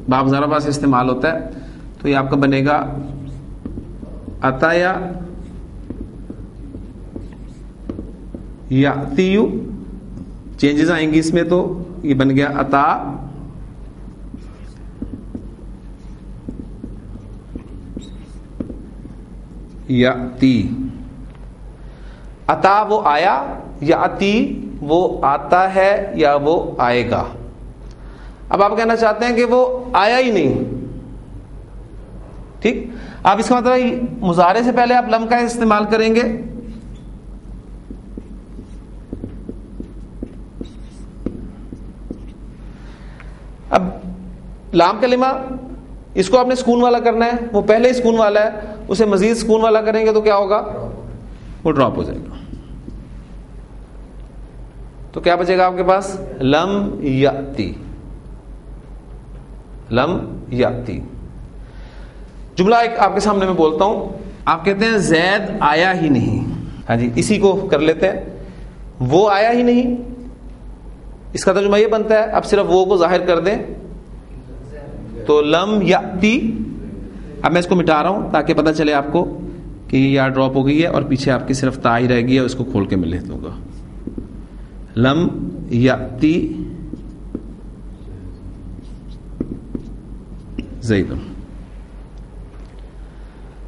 باب ضربہ سے استعمال ہوتا ہے. تو یہ آپ کا بنے گا اتایا یاتیو, چینجز آئیں گی اس میں, تو یہ بن گیا اتا یاتی. اتا وہ آیا, یاتی وہ آتا ہے یا وہ آئے گا. اب آپ کہنا چاہتے ہیں کہ وہ آیا ہی نہیں, ٹھیک. آپ اس کا مطلب مضارع سے پہلے آپ لم کا استعمال کریں گے. اب لام کلمہ اس کو آپ نے سکون والا کرنا ہے, وہ پہلے ہی سکون والا ہے, اسے مزید سکون والا کریں گے تو کیا ہوگا, وہ ڈراپ ہو جائے گا. تو کیا بچے گا آپ کے پاس, لم یاتی, لم یاتی. جملہ ایک آپ کے سامنے میں بولتا ہوں. آپ کہتے ہیں زید آیا ہی نہیں. ہاں جی, اسی کو کر لیتے ہیں, وہ آیا ہی نہیں. اس کا ترجمہ یہ بنتا ہے, اب صرف وہ کو ظاہر کر دیں تو لم یاتی. اب میں اس کو مٹا رہا ہوں تاکہ پتہ چلے آپ کو کہ یہ یہاں ڈراپ ہو گئی ہے اور پیچھے آپ کی صرف تا ہی رہ گئی ہے. اس کو کھول کے میں لکھ دوں گا, لم یاتی زید.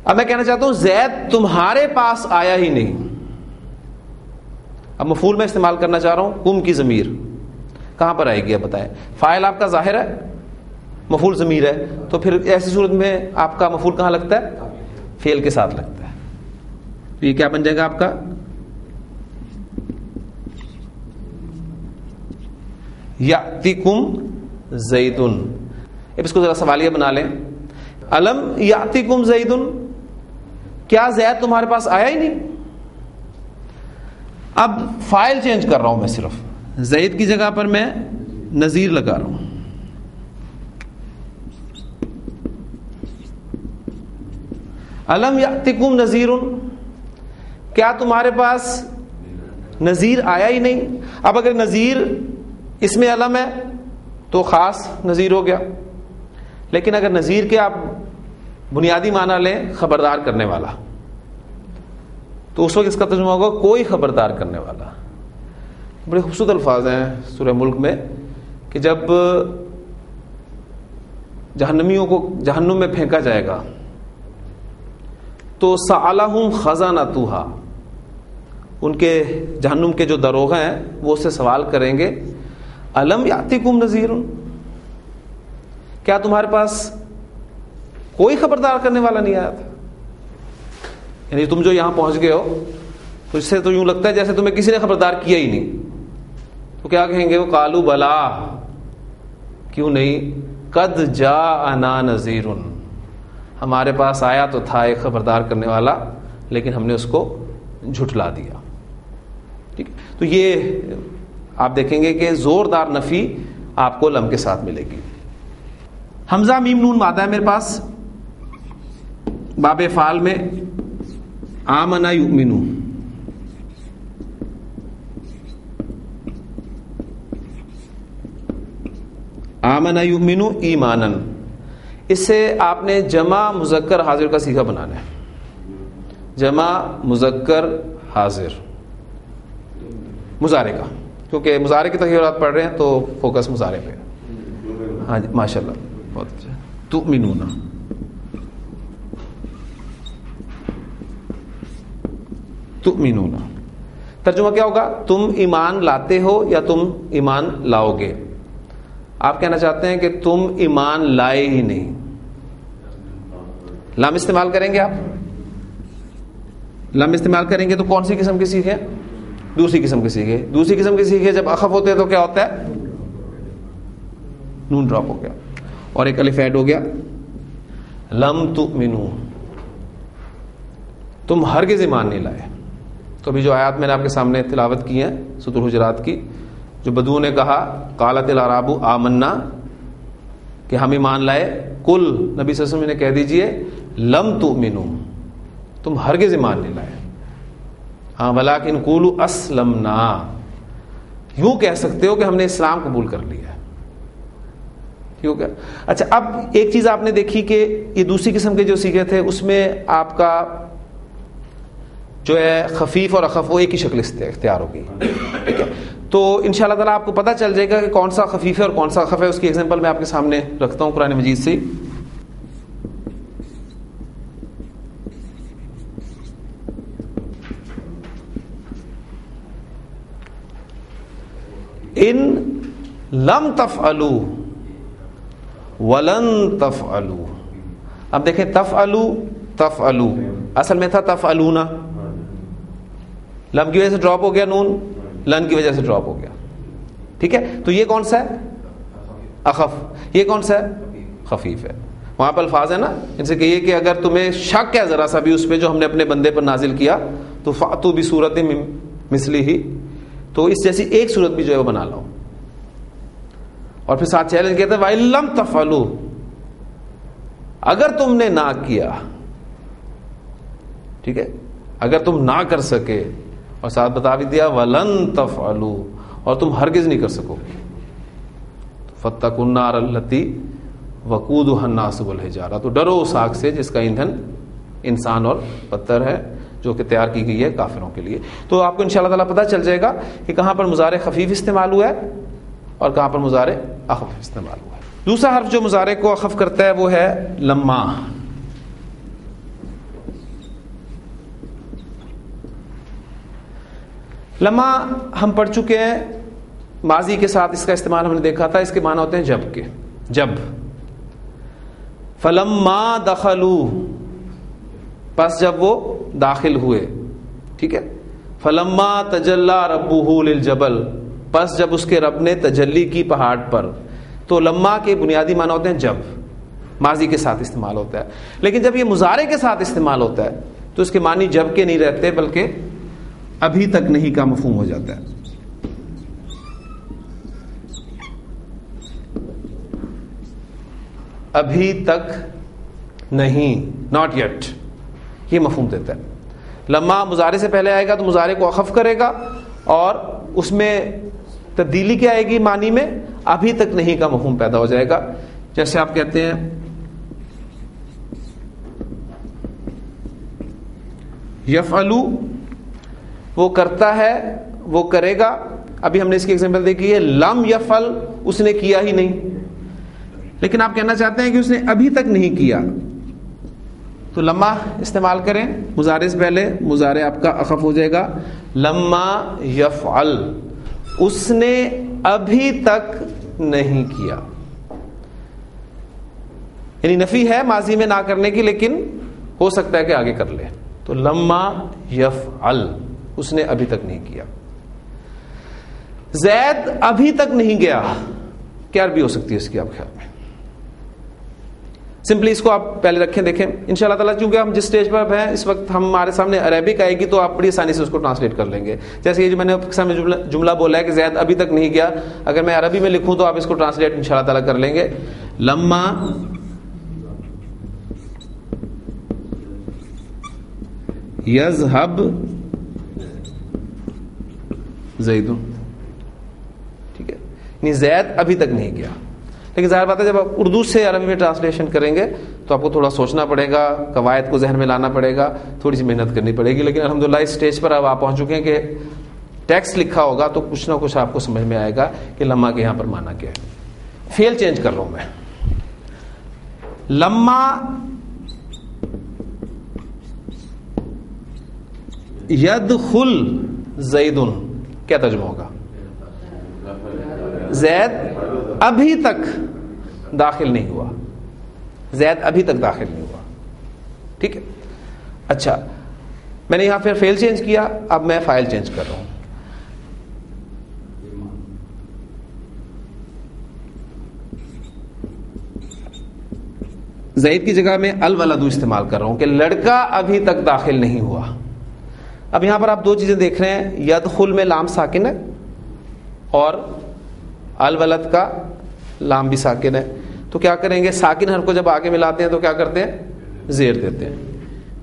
اب میں کہنا چاہتا ہوں زید تمہارے پاس آیا ہی نہیں. اب مفعول میں استعمال کرنا چاہ رہا ہوں. کم کی ضمیر کہاں پر آئے گی, اب بتائیں. فاعل آپ کا ظاہر ہے, مفعول ضمیر ہے, تو پھر ایسی صورت میں آپ کا مفعول کہاں لگتا ہے, فعل کے ساتھ لگتا ہے. یہ کیا بن جائے گا آپ کا, یاتیکم زیدن. اب اس کو ذرا سوالیہ بنا لیں. الم یاتیکم زیدن, کیا زید تمہارے پاس آیا ہی نہیں. اب فائل چینج کر رہا ہوں میں, صرف زید کی جگہ پر میں نذیر لگا رہا ہوں. الم یاتکم نذیر, کیا تمہارے پاس نذیر آیا ہی نہیں. اب اگر نذیر اس میں علم ہے تو خاص نذیر ہو گیا, لیکن اگر نذیر کے آپ بنیادی معنی لیں خبردار کرنے والا, تو اس وقت اس کا ترجمہ ہوگا کوئی خبردار کرنے والا. بڑے خوبصورت الفاظ ہیں سورہ ملک میں کہ جب جہنمیوں کو جہنم میں پھینکا جائے گا تو سألہم خزانتہا, ان کے جہنم کے جو داروغہ ہیں وہ اس سے سوال کریں گے, الم یاتکم نذیر, کیا تمہارے پاس کوئی خبردار کرنے والا نہیں آیا تھا. یعنی تم جو یہاں پہنچ گئے ہو تو اس سے تو یوں لگتا ہے جیسے تمہیں کسی نے خبردار کیا ہی نہیں. تو کیا کہیں گے, وہ قالوا بلا, کیوں نہیں, قد جاءنا نذیر, ہمارے پاس آیا تو تھا ایک خبردار کرنے والا لیکن ہم نے اس کو جھٹلا دیا. ٹھیک, تو یہ آپ دیکھیں گے کہ زوردار نفی آپ کو لم کے ساتھ ملے گی. حمزہ میم نون مادہ ہے میرے پاس باب فعل میں. آمنا یؤمنو, آمنا یؤمنو ایمانن, اس سے آپ نے جمع مذکر حاضر کا صیغہ بنانا ہے. جمع مذکر حاضر مضارع کا, کیونکہ مضارع کی تغیرات پڑھ رہے ہیں تو فوکس مضارع پہ. ہاں جی ماشاء اللہ, بہت اچھا. تؤمنون, تؤمنون ترجمہ کیا ہوگا, تم ایمان لاتے ہو یا تم ایمان لاؤ گے. آپ کہنا چاہتے ہیں کہ تم ایمان لائے ہی نہیں. لام استعمال کریں گے, آپ لام استعمال کریں گے تو کون سی قسم کے سیکھیں, دوسری قسم کے سیکھے. دوسری قسم کے سیکھے جب اخف ہوتے ہیں تو کیا ہوتا ہے, نون ڈراپ ہو گیا اور ایک الف ایڈ ہو گیا. لم تؤمنو, تم ہرگز ایمان نہیں لائے. تو ابھی جو آیات میں نے آپ کے سامنے تلاوت کی ہیں سورۃ الحجرات کی, جو بدو نے کہا قالت الاعراب آمنا, کہ ہم ایمان لائے, کل نبی صلی اللہ علیہ وسلم نے کہہ دیجئے لم تؤمنو, تم ہرگز ایمان نہیں لائے. ہاں ولکن قولوا اسلمنا, یوں کہہ سکتے ہو کہ ہم نے اسلام قبول کر لیا ہے. ٹھیک ہو گیا. اچھا اب ایک چیز آپ نے دیکھی کہ یہ دوسری قسم کے جو سیغے تھے اس میں آپ کا جو ہے خفیف اور اخف وہ ایک ہی شکل اختیار ہوگی. ٹھیک ہے, تو انشاءاللہ تعالیٰ آپ کو پتہ چل جائے گا کہ کون سا خفیف ہے اور کون سا اخف ہے. اس کی ایگزامپل میں آپ کے سامنے رکھتا ہوں قرآن مجید سے. ان لم تفعلوا ولن تفعلوا. اب دیکھیں تفعلوا اصل میں تھا تفعلون, لم کی وجہ سے ڈراپ ہو گیا نون, لن کی وجہ سے ڈراپ ہو گیا. ٹھیک ہے, تو یہ کون سا ہے اخف, یہ کون سا ہے خفیف ہے. وہاں پہ الفاظ ہے نا, ان سے کہیے کہ اگر تمہیں شک ہے ذرا سا بھی اس پہ جو ہم نے اپنے بندے پر نازل کیا تو فاتو بصورت مثلی ہی, تو اس جیسی ایک صورت بھی جو ہے وہ بنا لاؤ. اور پھر ساتھ چیلنج کہتا ہے وَإِن لَمْ تَفْعَلُوا, اگر تم نے نہ کیا. ٹھیک ہے, اگر تم نہ کر سکے, اور ساتھ بتا بھی دیا وَلَن تَفْعَلُوا, اور تم ہرگز نہیں کر سکو گے. فَاتَّقُوا النَّارَ الَّتِي وَقُودُهَا النَّاسُ وَالْحِجَارَةُ, تو ڈرو اس آگ سے جس کا ایندھن انسان اور پتھر ہے, جو کہ تیار کی گئی ہے کافروں کے لیے. تو آپ کو انشاءاللہ تعالیٰ پتہ چل جائے گا کہ کہاں پر مضارع خفیف استعمال ہوا ہے اور کہاں پر مضارع اخف استعمال ہوا ہے. دوسرا حرف جو مضارع کو اخف کرتا ہے وہ ہے لما. لما ہم پڑھ چکے ہیں, ماضی کے ساتھ اس کا استعمال ہم نے دیکھا تھا. اس کے معنی ہوتے ہیں جب کے, جب. فلما دخلوا, پس جب وہ داخل ہوئے. ٹھیک ہے, فلما تجلی ربہ للجبل, پس جب اس کے رب نے تجلی کی پہاڑ پر. تو لما کے بنیادی معنی ہوتے ہیں جب, ماضی کے ساتھ استعمال ہوتا ہے. لیکن جب یہ مضارع کے ساتھ استعمال ہوتا ہے تو اس کے معنی جب کے نہیں رہتے بلکہ ابھی تک نہیں کا مفہوم ہو جاتا ہے. ابھی تک نہیں, ناٹ یٹ, یہ مفہوم دیتا ہے. لما مضارع سے پہلے آئے گا تو مضارع کو اخف کرے گا, اور اس میں تبدیلی کیا آئے گی معنی میں, ابھی تک نہیں کا مفہوم پیدا ہو جائے گا. جیسے آپ کہتے ہیں یفعلو, وہ کرتا ہے, وہ کرے گا. ابھی ہم نے اس کی ایگزامپل دیکھی ہے لم یفعل, اس نے کیا ہی نہیں. لیکن آپ کہنا چاہتے ہیں کہ اس نے ابھی تک نہیں کیا, تو لما استعمال کریں مضارع سے پہلے. مضارع آپ کا اخف ہو جائے گا لما یفعل, اس نے ابھی تک نہیں کیا. یعنی نفی ہے ماضی میں نہ کرنے کی, لیکن ہو سکتا ہے کہ آگے کر لے. تو لما یفعل, اس نے ابھی تک نہیں کیا. زید ابھی تک نہیں گیا, کیا عربی ہو سکتی ہے اس کی آپ خیال میں؟ سمپلی اس کو آپ پہلے رکھیں, دیکھیں انشاءاللہ تعالیٰ. چونکہ ہم جس سٹیج پر ہیں اس وقت ہمارے سامنے عربک آئے گی تو آپ بڑی آسانی سے اس کو ٹرانسلیٹ کر لیں گے. جیسے یہ جو میں نے سامنے جملہ بولا ہے کہ زید ابھی تک نہیں گیا, اگر میں عربی میں لکھوں تو آپ اس کو ٹرانسلیٹ انشاءاللہ تعالیٰ کر لیں گے. لما یذهب زید, ٹھیک ہے, یعنی زید ابھی تک نہیں گیا. لیکن ظاہر بات ہے جب آپ اردو سے عربی میں ٹرانسلیشن کریں گے تو آپ کو تھوڑا سوچنا پڑے گا, قواعد کو ذہن میں لانا پڑے گا, تھوڑی سی محنت کرنی پڑے گی. لیکن الحمدللہ اس سٹیج پر اب آپ پہنچ چکے ہیں کہ ٹیکسٹ لکھا ہوگا تو کچھ نہ کچھ آپ کو سمجھ میں آئے گا کہ لما کے یہاں پر معنی کیا ہے. فعل چینج کر رہا ہوں میں. لما یدخل زید, کیا ترجمہ ہوگا؟ زید ابھی تک داخل نہیں ہوا, زید ابھی تک داخل نہیں ہوا. ٹھیک ہے, اچھا میں نے یہاں پھر فعل چینج کیا, اب میں فاعل چینج کر رہا ہوں. زید کی جگہ میں الولد استعمال کر رہا ہوں کہ لڑکا ابھی تک داخل نہیں ہوا. اب یہاں پر آپ دو چیزیں دیکھ رہے ہیں, یدخل میں لام ساکن ہے اور الولد کا لام بھی ساکن ہے. تو کیا کریں گے, ساکن حرف کو جب آگے ملاتے ہیں تو کیا کرتے ہیں, زیر دیتے ہیں.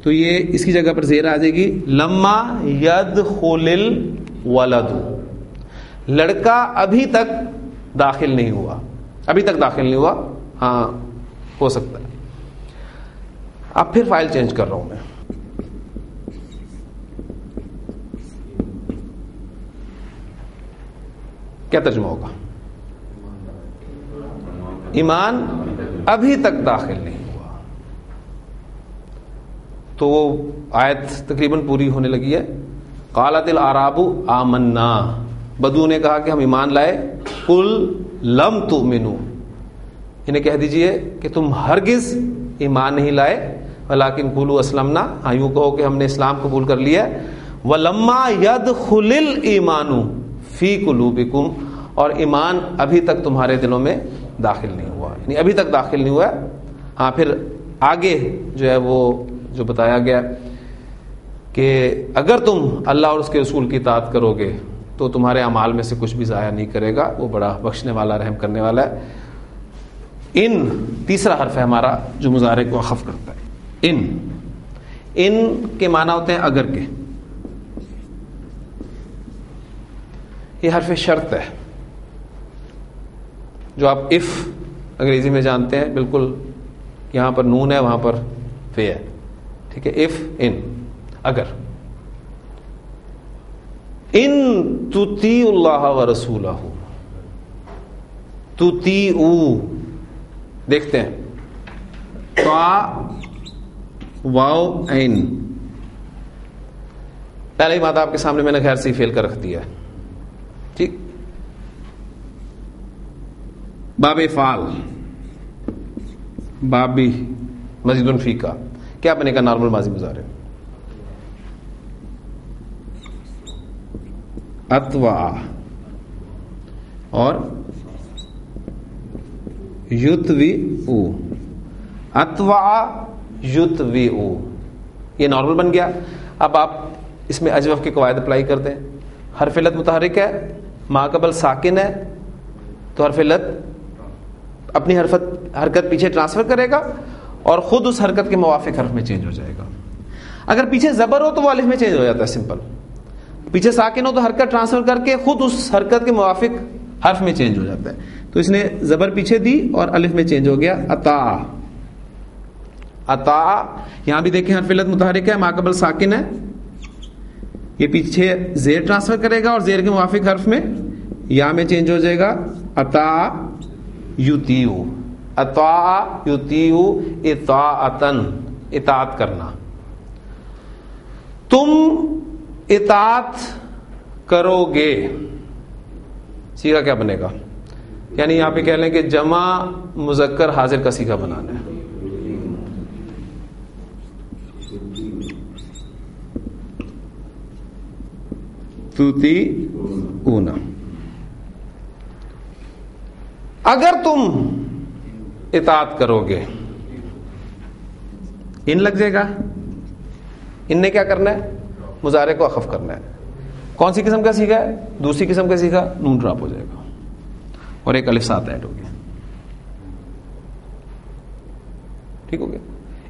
تو یہ اس کی جگہ پر زیر آ جائے گی لما یدخل الولد, لڑکا ابھی تک داخل نہیں ہوا, ابھی تک داخل نہیں ہوا. ہاں ہو سکتا ہے. اب پھر فائل چینج کر رہا ہوں میں. کیا ترجمہ ہوگا؟ ایمان ابھی تک داخل نہیں ہوا. تو وہ آیت تقریباً پوری ہونے لگی ہے. قالت الاعراب آمنا، بدو نے کہا کہ ہم ایمان لائے. قل لم تؤمنوا، انہیں کہہ دیجئے کہ تم ہرگز ایمان نہیں لائے. ولکن قولوا اسلمنا، ہاں یوں کہو کہ ہم نے اسلام قبول کر لیا. ولما يدخل الایمان فی قلوبکم، اور ایمان ابھی تک تمہارے دلوں میں داخل نہیں ہوا، یعنی ابھی تک داخل نہیں ہوا. ہاں پھر آگے جو ہے وہ جو بتایا گیا کہ اگر تم اللہ اور اس کے رسول کی اطاعت کرو گے تو تمہارے اعمال میں سے کچھ بھی ضائع نہیں کرے گا، وہ بڑا بخشنے والا رحم کرنے والا ہے. ان تیسرا حرف ہے ہمارا جو مضارع کو اخف کرتا ہے. ان کے معنی ہوتے ہیں اگر کے. یہ حرف شرط ہے جو آپ اف انگریزی میں جانتے ہیں، بالکل یہاں پر نون ہے وہاں پر فے ہے. ٹھیک ہے، اف ان اگر. ان تطیعوا اللہ ورسولہ، تطیعوا دیکھتے ہیں طاع واو عین. پہلے ہی بات آپ کے سامنے میں نے غیر سے فیل کر رکھ دیا ہے. ٹھیک، باب فعال بابی مزید فی کا کیا بنے گا؟ نارمل ماضی مضارع. اتوا اور یتوی او. اتوا یتوی او یہ نارمل بن گیا. اب آپ اس میں اجوف کے قواعد اپلائی کرتے ہیں. حرف علت متحرک ہے، ما قبل ساکن ہے، تو حرف علت اپنی حرکت پیچھے ٹرانسفر کرے گا اور خود اس حرکت کے موافق حرف میں چینج ہو جائے گا. اگر پیچھے زبر ہو تو وہ الف میں چینج ہو جاتا ہے، سمپل. پیچھے ساکن ہو تو حرکت ٹرانسفر کر کے خود اس حرکت کے موافق حرف میں چینج ہو جاتا ہے. تو اس نے زبر پیچھے دی اور الف میں چینج ہو گیا. عطا، عطا یہاں بھی دیکھیں حرف علت متحرک ہے، ما قبل ساکن ہے، یہ پیچھے زیر ٹرانسفر کرے گا اور زیر کے موافق حرف میں یا میں چینج ہو جائے گا. عطا یطیعو، عطا یطیعو اطاعتن اطاعت کرنا. تم اطاعت کرو گے، سیغہ کیا بنے گا؟ یعنی یہاں پہ کہہ لیں کہ جمع مذکر حاضر کا سیغہ بنانا ہے. تطیعون. اگر تم اطاعت کرو گے، ان لگ جائے گا. ان نے کیا کرنا ہے؟ مضارع کو اخف کرنا ہے. کون سی قسم کا سیکھا ہے؟ دوسری قسم کا سیکھا. نون ڈراپ ہو جائے گا اور ایک الف ساتھ ایڈ ہو گیا. ٹھیک ہو گیا.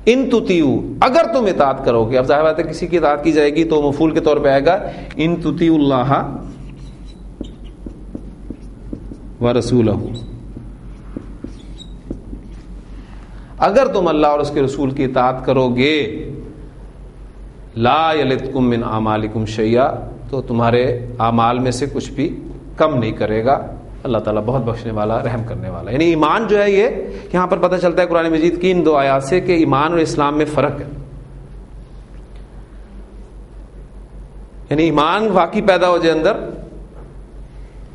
ان تطیعوا، اگر تم اطاعت کرو گے. اب ظاہر بات ہے کسی کی اطاعت کی جائے گی تو مفعول کے طور پہ آئے گا ان تطیعوا اللہ ورسولہ. اگر تم اللہ اور اس کے رسول کی اطاعت کرو گے، لا یلدکم من اعمالکم شیئا، تو تمہارے اعمال میں سے کچھ بھی کم نہیں کرے گا. اللہ تعالیٰ بہت بخشنے والا رحم کرنے والا. یعنی ایمان جو ہے یہ یہاں پر پتہ چلتا ہے قرآن مجید کی ان دو آیات سے کہ ایمان اور اسلام میں فرق ہے. یعنی ایمان واقعی پیدا ہو جائے اندر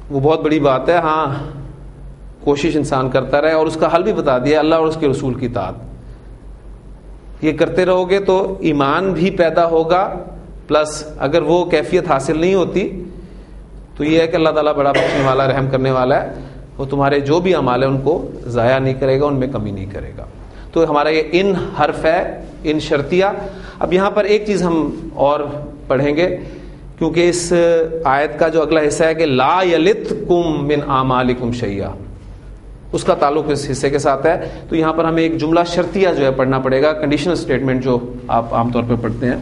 وہ بہت بڑی بات ہے. ہاں کوشش انسان کرتا رہے اور اس کا حل بھی بتا دیا اللہ اور اس کے رسول کی اطاعت. یہ کرتے رہو گے تو ایمان بھی پیدا ہوگا، پلس اگر وہ کیفیت حاصل نہیں ہوتی تو یہ ہے کہ اللہ تعالیٰ بڑا بخشنے والا رحم کرنے والا ہے. وہ تمہارے جو بھی اعمال ہیں ان کو ضائع نہیں کرے گا، ان میں کمی نہیں کرے گا. تو ہمارا یہ ان حرف ہے، ان شرطیہ. اب یہاں پر ایک چیز ہم اور پڑھیں گے کیونکہ اس آیت کا جو اگلا حصہ ہے کہ لا یلدکم من اعمالکم شیئا، اس کا تعلق اس حصے کے ساتھ ہے. تو یہاں پر ہمیں ایک جملہ شرطیہ جو ہے پڑھنا پڑے گا. کنڈیشنل اسٹیٹمنٹ جو آپ عام طور پہ پڑھتے ہیں،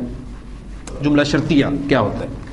جملہ شرطیہ کیا ہوتا ہے؟